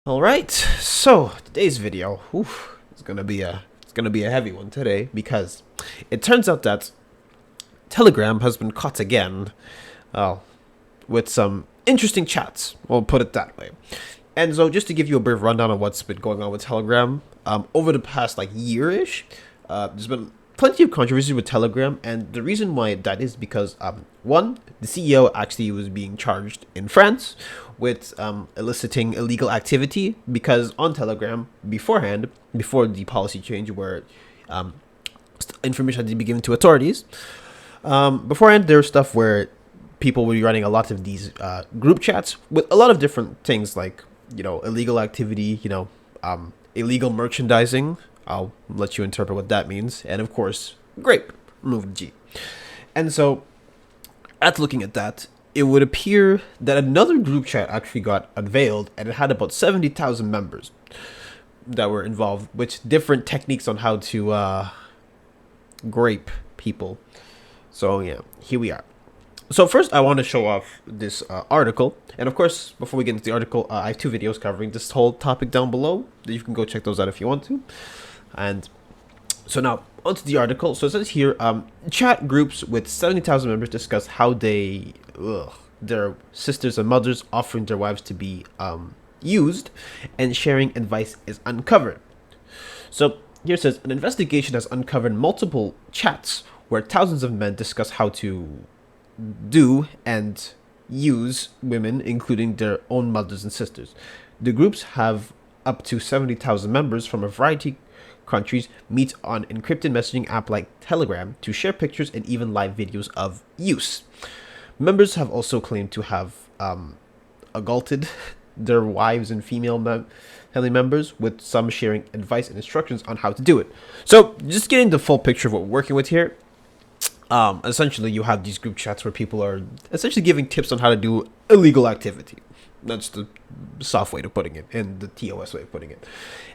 All right, so today's video, it's gonna be a heavy one today because it turns out that Telegram has been caught again, with some interesting chats. We'll put it that way. And so, just to give you a brief rundown on what's been going on with Telegram, over the past year-ish, there's been plenty of controversy with Telegram, and the reason why that is because one, the CEO actually was being charged in France with eliciting illegal activity because on Telegram beforehand, before the policy change where information had to be given to authorities, beforehand there was stuff where people were running a lot of these group chats with a lot of different things like illegal activity, illegal merchandising. I'll let you interpret what that means. And of course, grape, remove the G. And so, after looking at that, it would appear that another group chat actually got unveiled, and it had about 70,000 members that were involved with different techniques on how to grape people. So yeah, here we are. So first, I want to show off this article. And of course, before we get into the article, I have two videos covering this whole topic down below. You can go check those out if you want to. And so now, onto the article. So it says here, chat groups with 70,000 members discuss how their sisters and mothers offering their wives to be used, and sharing advice is uncovered. So here it says, an investigation has uncovered multiple chats where thousands of men discuss how to do and use women, including their own mothers and sisters. The groups have up to 70,000 members from a variety of countries, meet on encrypted messaging app like Telegram to share pictures and even live videos of use. Members have also claimed to have assaulted their wives and female family members, with some sharing advice and instructions on how to do it. So just getting the full picture of what we're working with here. Essentially, you have these group chats where people are essentially giving tips on how to do illegal activity. That's the soft way of putting it, and the TOS way of putting it.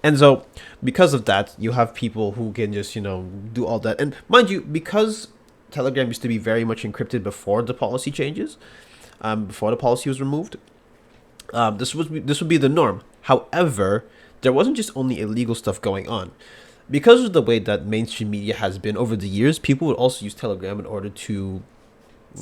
And so, because of that, you have people who can just, do all that. And mind you, because Telegram used to be very much encrypted before the policy changes, before the policy was removed, this would be the norm. However, there wasn't just only illegal stuff going on. Because of the way that mainstream media has been over the years, people would also use Telegram in order to,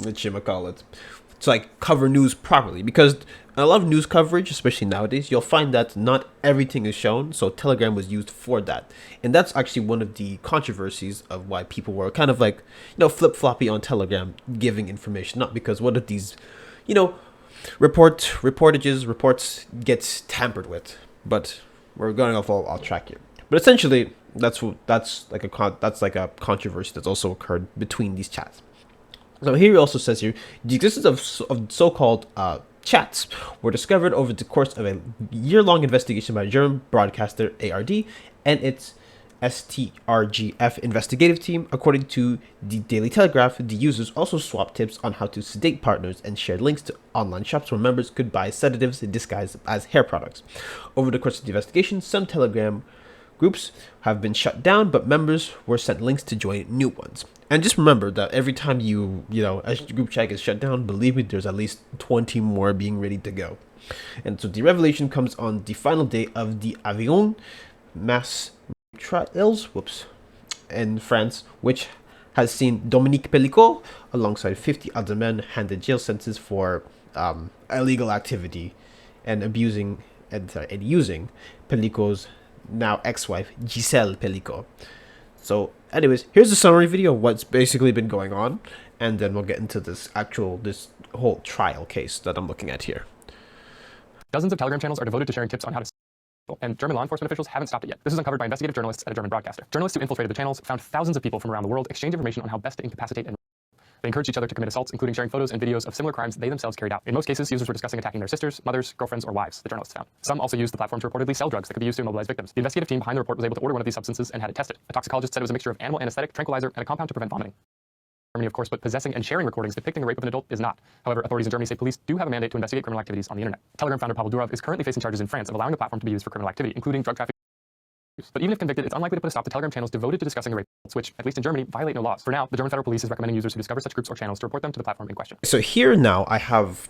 to cover news properly. Because a lot of news coverage, especially nowadays, you'll find that not everything is shown. So Telegram was used for that. And that's actually one of the controversies of why people were kind of flip-floppy on Telegram giving information. Not because one of these, reports gets tampered with. But we're going off track here. But essentially, that's like a controversy that's also occurred between these chats. So here it also says here, the existence of so-called chats were discovered over the course of a year-long investigation by German broadcaster ARD and its STRGF investigative team. According to the Daily Telegraph, the users also swapped tips on how to sedate partners and shared links to online shops where members could buy sedatives disguised as hair products. Over the course of the investigation, some Telegram groups have been shut down, but members were sent links to join new ones. And just remember that every time a group chat is shut down, believe me, there's at least 20 more being ready to go. And so the revelation comes on the final day of the Avignon mass trials, in France, which has seen Dominique Pellicot alongside 50 other men handed jail sentences for illegal activity and abusing and using Pellicot's now ex-wife Giselle Pellicot. So anyways, here's a summary video of what's basically been going on, and then we'll get into this whole trial case that I'm looking at here. Dozens of Telegram channels are devoted to sharing tips on how to and German law enforcement officials haven't stopped it yet. This is uncovered by investigative journalists at a German broadcaster. Journalists who infiltrated the channels found thousands of people from around the world exchange information on how best to incapacitate and they encouraged each other to commit assaults, including sharing photos and videos of similar crimes they themselves carried out. In most cases, users were discussing attacking their sisters, mothers, girlfriends, or wives, the journalists found. Some also used the platform to reportedly sell drugs that could be used to immobilize victims. The investigative team behind the report was able to order one of these substances and had it tested. A toxicologist said it was a mixture of animal anesthetic, tranquilizer, and a compound to prevent vomiting. Germany, of course, but possessing and sharing recordings depicting the rape of an adult is not. However, authorities in Germany say police do have a mandate to investigate criminal activities on the internet. Telegram founder Pavel Durov is currently facing charges in France of allowing the platform to be used for criminal activity, including drug trafficking. But even if convicted, it's unlikely to put a stop to Telegram channels devoted to discussing the rape, which, at least in Germany, violate no laws. For now, the German federal police is recommending users who discover such groups or channels to report them to the platform in question. So here now I have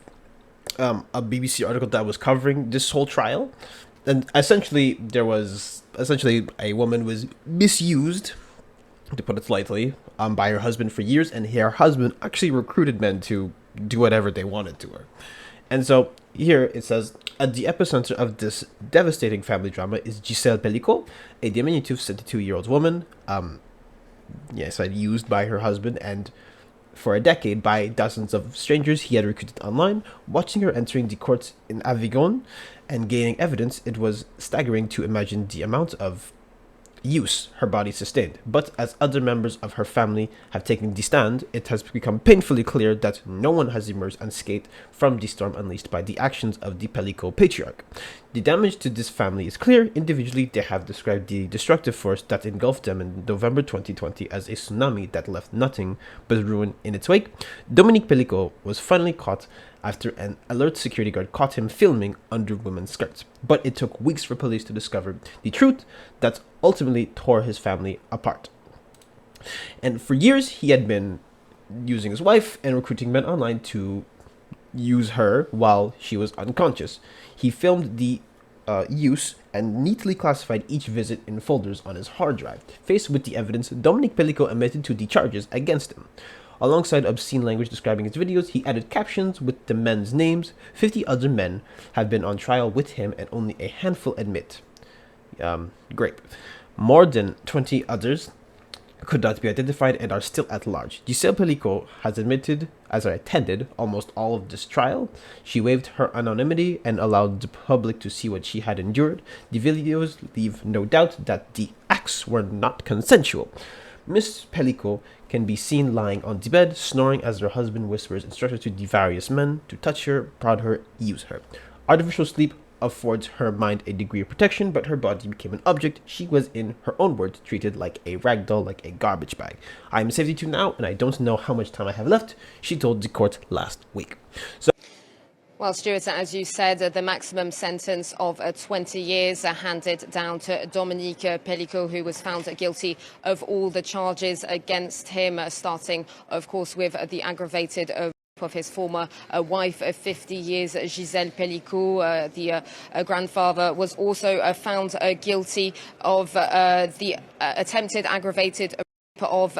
a BBC article that was covering this whole trial, and essentially there was a woman was misused, to put it lightly, by her husband for years, and her husband actually recruited men to do whatever they wanted to her. And so here it says, at the epicenter of this devastating family drama is Giselle Pellico, a diminutive 72-year-old woman, used by her husband and for a decade by dozens of strangers he had recruited online. Watching her entering the courts in Avignon and gaining evidence, it was staggering to imagine the amount of use her body sustained. But as other members of her family have taken the stand, it has become painfully clear that no one has emerged unscathed from the storm unleashed by the actions of the Pellico patriarch. The damage to this family is clear. Individually, they have described the destructive force that engulfed them in November 2020 as a tsunami that left nothing but ruin in its wake. Dominique Pellico was finally caught after an alert security guard caught him filming under women's skirts. But it took weeks for police to discover the truth that ultimately tore his family apart. And for years, he had been using his wife and recruiting men online to use her while she was unconscious. He filmed the use and neatly classified each visit in folders on his hard drive. Faced with the evidence, Dominique Pellico admitted to the charges against him. Alongside obscene language describing his videos, he added captions with the men's names. 50 other men have been on trial with him, and only a handful admit. Grape. More than 20 others could not be identified and are still at large. Giselle Pellico has attended almost all of this trial. She waived her anonymity and allowed the public to see what she had endured. The videos leave no doubt that the acts were not consensual. Miss Pellico can be seen lying on the bed, snoring as her husband whispers instructions to the various men to touch her, prod her, use her. Artificial sleep affords her mind a degree of protection, but her body became an object. She was, in her own words, treated like a rag doll, like a garbage bag. I am 72 now, and I don't know how much time I have left, she told the court last week. So, well, Stuart, as you said, the maximum sentence of 20 years handed down to Dominique Pellico, who was found guilty of all the charges against him, starting, of course, with the aggravated of his former wife of 50 years, Giselle Pellico. The grandfather was also found guilty of the attempted aggravated of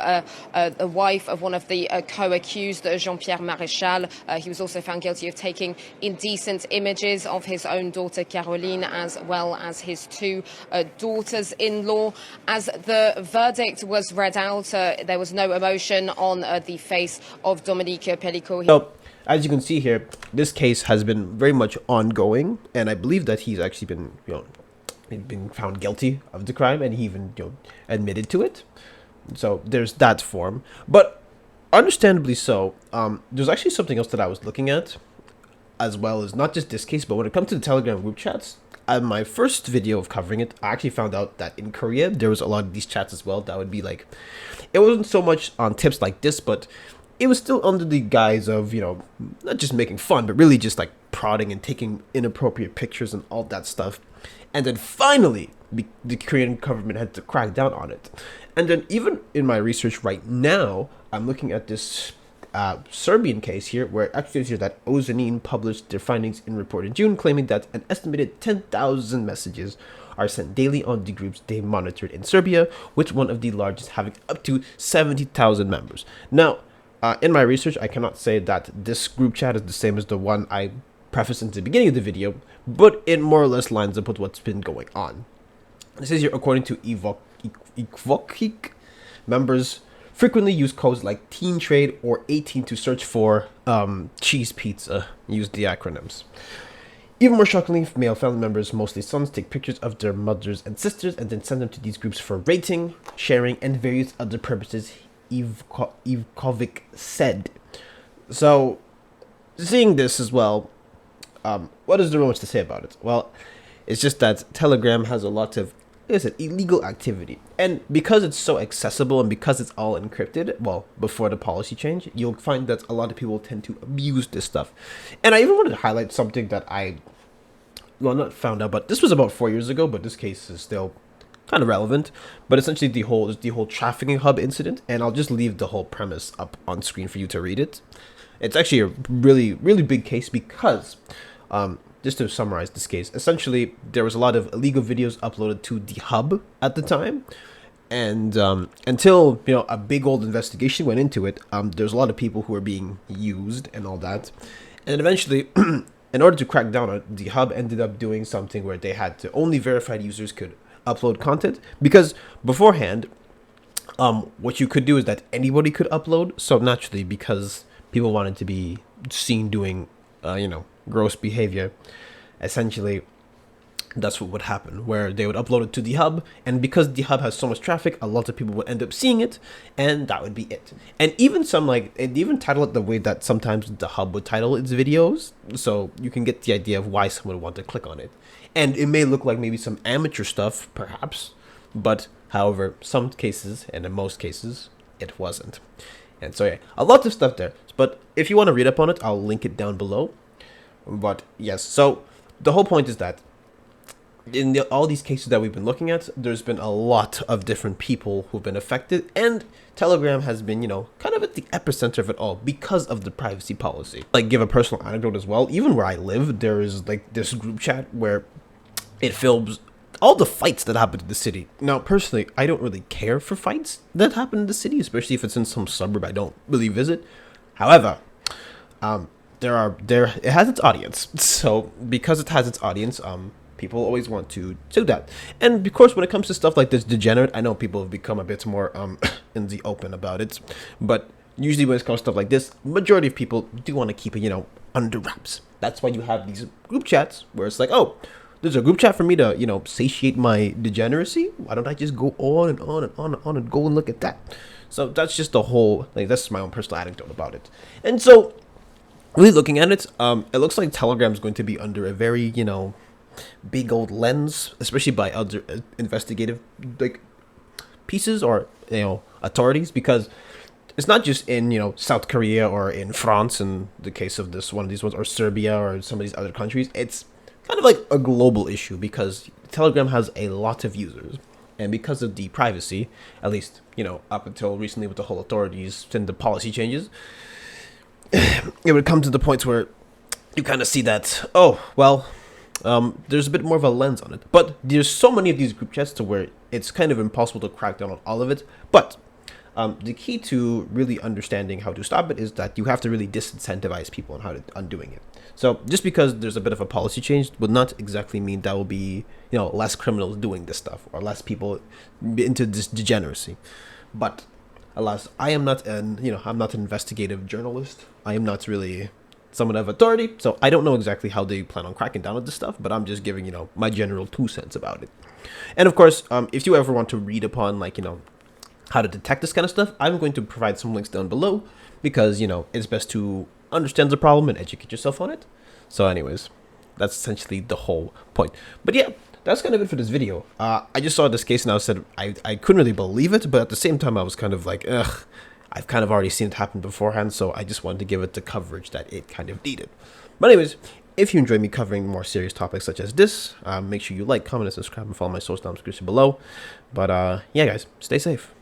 the wife of one of the co-accused, Jean-Pierre Maréchal. He was also found guilty of taking indecent images of his own daughter Caroline, as well as his two daughters-in-law. As the verdict was read out, there was no emotion on the face of Dominique Pellico. So, as you can see here, this case has been very much ongoing, and I believe that he's actually been found guilty of the crime, and he even admitted to it. So there's that form, but understandably so. There's actually something else that I was looking at, as well as not just this case, but when it comes to the Telegram group chats. My first video of covering it, I actually found out that in Korea there was a lot of these chats as well. That would be like, it wasn't so much on tips like this, but it was still under the guise of not just making fun, but really just like prodding and taking inappropriate pictures and all that stuff. And then finally, the Korean government had to crack down on it. And then even in my research right now, I'm looking at this Serbian case here, where it actually says here that Ozanin published their findings in a report in June, claiming that an estimated 10,000 messages are sent daily on the groups they monitored in Serbia, with one of the largest having up to 70,000 members. Now, in my research, I cannot say that this group chat is the same as the one I prefaced in the beginning of the video, but it more or less lines up with what's been going on. It says here, according to Ivokik, members frequently use codes like Teen Trade or 18 to search for cheese pizza. Use the acronyms. Even more shockingly, male family members, mostly sons, take pictures of their mothers and sisters and then send them to these groups for rating, sharing, and various other purposes, Ivkovic said. So, seeing this as well, what is there much to say about it? Well, it's just that Telegram has a lot of, illegal activity. And because it's so accessible and because it's all encrypted, well, before the policy change, you'll find that a lot of people tend to abuse this stuff. And I even wanted to highlight something that not found out, but this was about 4 years ago, but this case is still kind of relevant. But essentially the whole trafficking hub incident, and I'll just leave the whole premise up on screen for you to read it. It's actually a really, really big case because this just to summarize this case, essentially there was a lot of illegal videos uploaded to the hub at the time, and until a big old investigation went into it, there's a lot of people who were being used and all that, and eventually, in order to crack down on it, the hub ended up doing something where they had to only verified users could upload content, because beforehand, what you could do is that anybody could upload. So naturally, because people wanted to be seen doing, gross behavior, essentially, that's what would happen, where they would upload it to the hub, and because the hub has so much traffic, a lot of people would end up seeing it, and that would be it. And even it even title it the way that sometimes the hub would title its videos, so you can get the idea of why someone would want to click on it. And it may look like maybe some amateur stuff, perhaps, but however, some cases, and in most cases, it wasn't. And so yeah, a lot of stuff there. But if you want to read up on it, I'll link it down below. But yes, so the whole point is that in all these cases that we've been looking at, there's been a lot of different people who've been affected, and Telegram has been, kind of at the epicenter of it all because of the privacy policy. Like, give a personal anecdote as well. Even where I live, there is like this group chat where it films all the fights that happen in the city. Now, personally, I don't really care for fights that happen in the city, especially if it's in some suburb I don't really visit. However, it has its audience. So because it has its audience, people always want to do that. And of course, when it comes to stuff like this degenerate, I know people have become a bit more in the open about it. But usually when it comes to stuff like this, majority of people do want to keep it, under wraps. That's why you have these group chats where it's like, oh, there's a group chat for me to, satiate my degeneracy. Why don't I just go on and on and on and on and go and look at that? So that's just the whole, that's my own personal anecdote about it. And so, really looking at it, it looks like Telegram's going to be under a very, big old lens, especially by other investigative, pieces or, authorities, because it's not just in, South Korea or in France, in the case of one of these ones, or Serbia or some of these other countries. It's kind of like a global issue because Telegram has a lot of users, and because of the privacy, at least up until recently with the whole authorities and the policy changes, it would come to the points where you kind of see that, oh well, there's a bit more of a lens on it. But there's so many of these group chats to where it's kind of impossible to crack down on all of it. But the key to really understanding how to stop it is that you have to really disincentivize people on doing it. So just because there's a bit of a policy change would not exactly mean that will be, less criminals doing this stuff or less people into this degeneracy. But alas, I am not I'm not an investigative journalist. I am not really someone of authority, so I don't know exactly how they plan on cracking down on this stuff, but I'm just giving, my general 2 cents about it. And of course, if you ever want to read upon, how to detect this kind of stuff, I'm going to provide some links down below because, it's best to understand the problem and educate yourself on it. So anyways, that's essentially the whole point. But yeah, that's kind of it for this video. I just saw this case and I said I couldn't really believe it, but at the same time I was kind of like, ugh, I've kind of already seen it happen beforehand, so I just wanted to give it the coverage that it kind of needed. But anyways, if you enjoy me covering more serious topics such as this, make sure you like, comment, and subscribe, and follow my social down description below. But yeah, guys, stay safe.